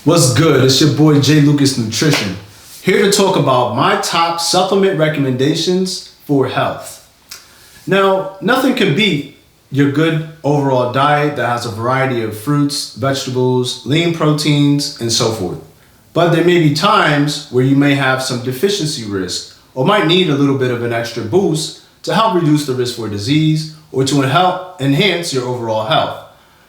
What's good? It's your boy Jlucas Nutrition, here to talk about my top supplement recommendations for health. Now, nothing can beat your good overall diet that has a variety of fruits, vegetables, lean proteins, and so forth. But there may be times where you may have some deficiency risk or might need a little bit of an extra boost to help reduce the risk for disease or to help enhance your overall health.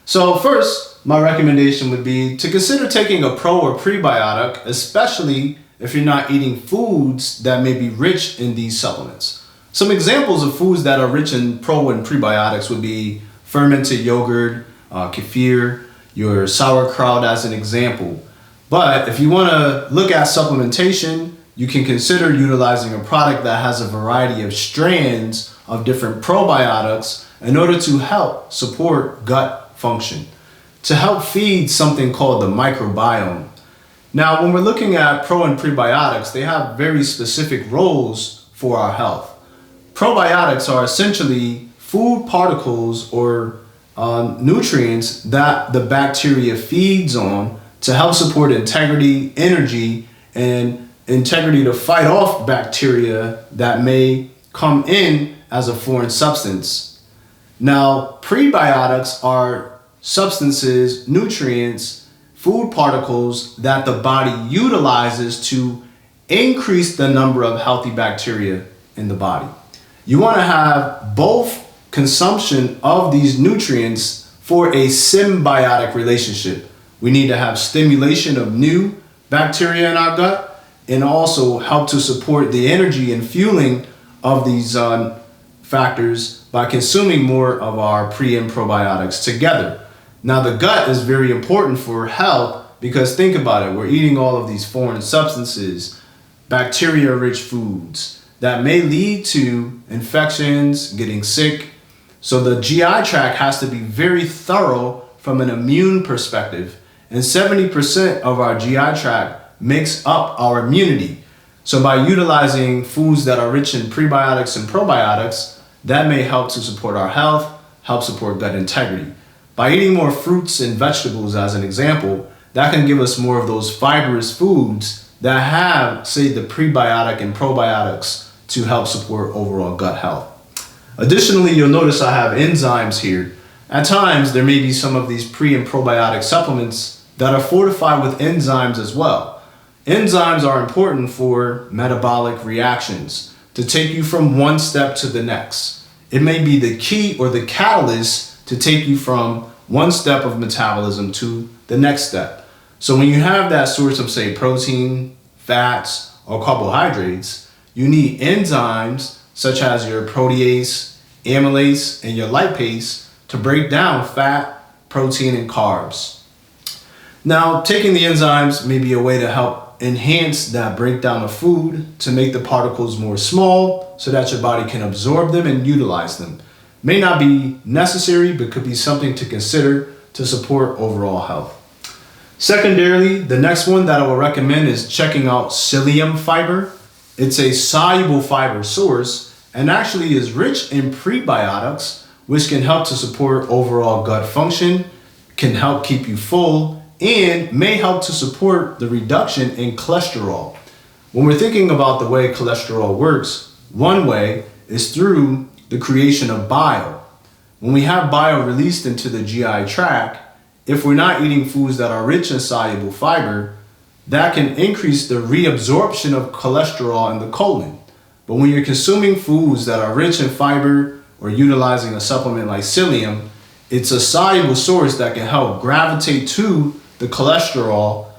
So first, my recommendation would be to consider taking a pro or prebiotic, especially if you're not eating foods that may be rich in these supplements. Some examples of foods that are rich in pro and prebiotics would be fermented yogurt, kefir, your sauerkraut as an example. But if you want to look at supplementation, you can consider utilizing a product that has a variety of strands of different probiotics in order to help support gut function, to help feed something called the microbiome. Now, when we're looking at pro and prebiotics, they have very specific roles for our health. Probiotics are essentially food particles or nutrients that the bacteria feeds on to help support integrity, energy, and integrity to fight off bacteria that may come in as a foreign substance. Now, prebiotics are substances, nutrients, food particles that the body utilizes to increase the number of healthy bacteria in the body. You want to have both consumption of these nutrients for a symbiotic relationship. We need to have stimulation of new bacteria in our gut and also help to support the energy and fueling of these factors by consuming more of our pre and probiotics together. Now, the gut is very important for health because think about it, we're eating all of these foreign substances, bacteria-rich foods that may lead to infections, getting sick. So the GI tract has to be very thorough from an immune perspective. And 70% of our GI tract makes up our immunity. So by utilizing foods that are rich in prebiotics and probiotics, that may help to support our health, help support gut integrity. By eating more fruits and vegetables, as an example, that can give us more of those fibrous foods that have, say, the prebiotic and probiotics to help support overall gut health. Additionally, you'll notice I have enzymes here. At times, there may be some of these pre and probiotic supplements that are fortified with enzymes as well. Enzymes are important for metabolic reactions, to take you from one step to the next. It may be the key or the catalyst to take you from one step of metabolism to the next step. So when you have that source of, say, protein, fats, or carbohydrates, you need enzymes such as your protease, amylase, and your lipase to break down fat, protein, and carbs. Now, taking the enzymes may be a way to help enhance that breakdown of food to make the particles more small so that your body can absorb them and utilize them. May not be necessary, but could be something to consider to support overall health. Secondarily, the next one that I will recommend is checking out Psyllium fiber. It's a soluble fiber source and actually is rich in prebiotics, which can help to support overall gut function, can help keep you full, and may help to support the reduction in cholesterol. When we're thinking about the way cholesterol works, one way is through the creation of bile. When we have bile released into the GI tract, if we're not eating foods that are rich in soluble fiber, that can increase the reabsorption of cholesterol in the colon. But when you're consuming foods that are rich in fiber or utilizing a supplement like Psyllium, it's a soluble source that can help gravitate to the cholesterol,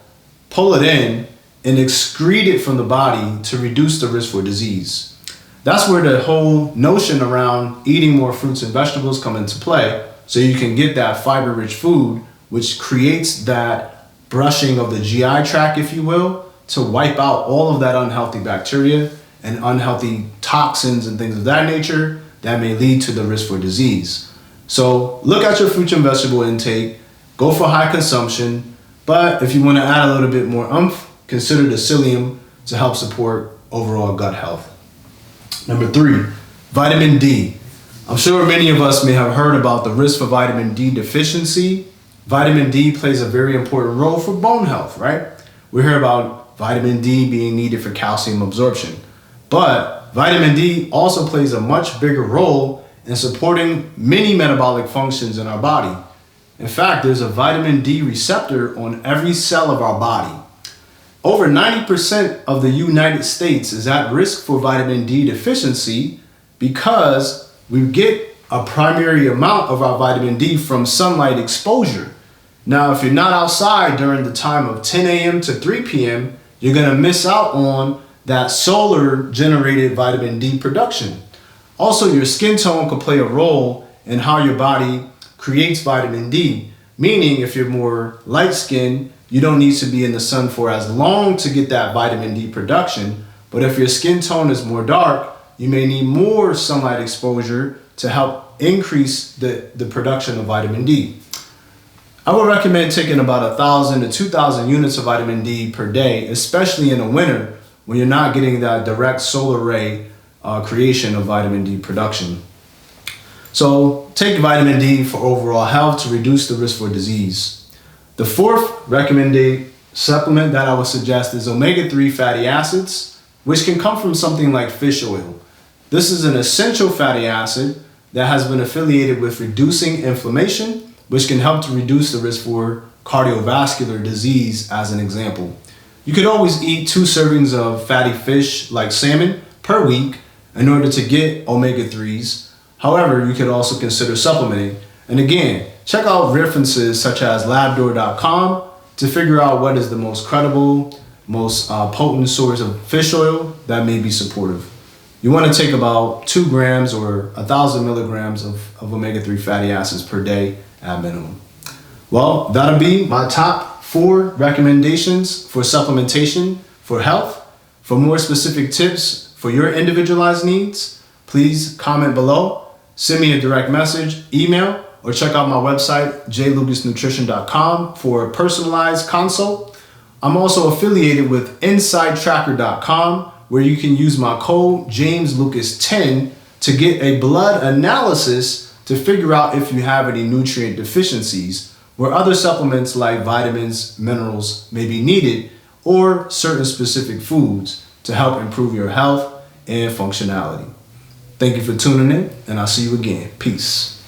pull it in, and excrete it from the body to reduce the risk for disease. That's where the whole notion around eating more fruits and vegetables come into play, so you can get that fiber-rich food, which creates that brushing of the GI tract, if you will, to wipe out all of that unhealthy bacteria and unhealthy toxins and things of that nature that may lead to the risk for disease. So look at your fruit and vegetable intake, go for high consumption, but if you want to add a little bit more oomph, consider the Psyllium to help support overall gut health. Number 3, vitamin D. I'm sure many of us may have heard about the risk for vitamin D deficiency vitamin D plays a very important role for bone health, right? We hear about vitamin D being needed for calcium absorption, but vitamin D also plays a much bigger role in supporting many metabolic functions in our body. In fact, there's a vitamin D receptor on every cell of our body. Over 90% of the United States is at risk for vitamin D deficiency because we get a primary amount of our vitamin D from sunlight exposure. Now, if you're not outside during the time of 10 a.m. to 3 p.m., you're going to miss out on that solar generated vitamin D production. Also, your skin tone can play a role in how your body creates vitamin D, meaning if you're more light skinned, you don't need to be in the sun for as long to get that vitamin D production. But if your skin tone is more dark, you may need more sunlight exposure to help increase the production of vitamin D. I would recommend taking about 1,000 to 2,000 units of vitamin D per day, especially in the winter when you're not getting that direct solar ray creation of vitamin D production. So take vitamin D for overall health to reduce the risk for disease. The fourth recommended supplement that I would suggest is omega-3 fatty acids, which can come from something like fish oil. This is an essential fatty acid that has been affiliated with reducing inflammation, which can help to reduce the risk for cardiovascular disease, as an example. You could always eat 2 servings of fatty fish like salmon per week in order to get omega-3s. However, you could also consider supplementing. And again, check out references such as labdoor.com to figure out what is the most credible, most potent source of fish oil that may be supportive. You want to take about 2 grams or 1,000 milligrams of omega-3 fatty acids per day at minimum. Well, that'll be my top 4 recommendations for supplementation for health. For more specific tips for your individualized needs, please comment below, send me a direct message, email, or check out my website, jlucasnutrition.com, for a personalized consult. I'm also affiliated with InsideTracker.com, where you can use my code JamesLucas10 to get a blood analysis to figure out if you have any nutrient deficiencies, where other supplements like vitamins, minerals may be needed, or certain specific foods to help improve your health and functionality. Thank you for tuning in, and I'll see you again. Peace.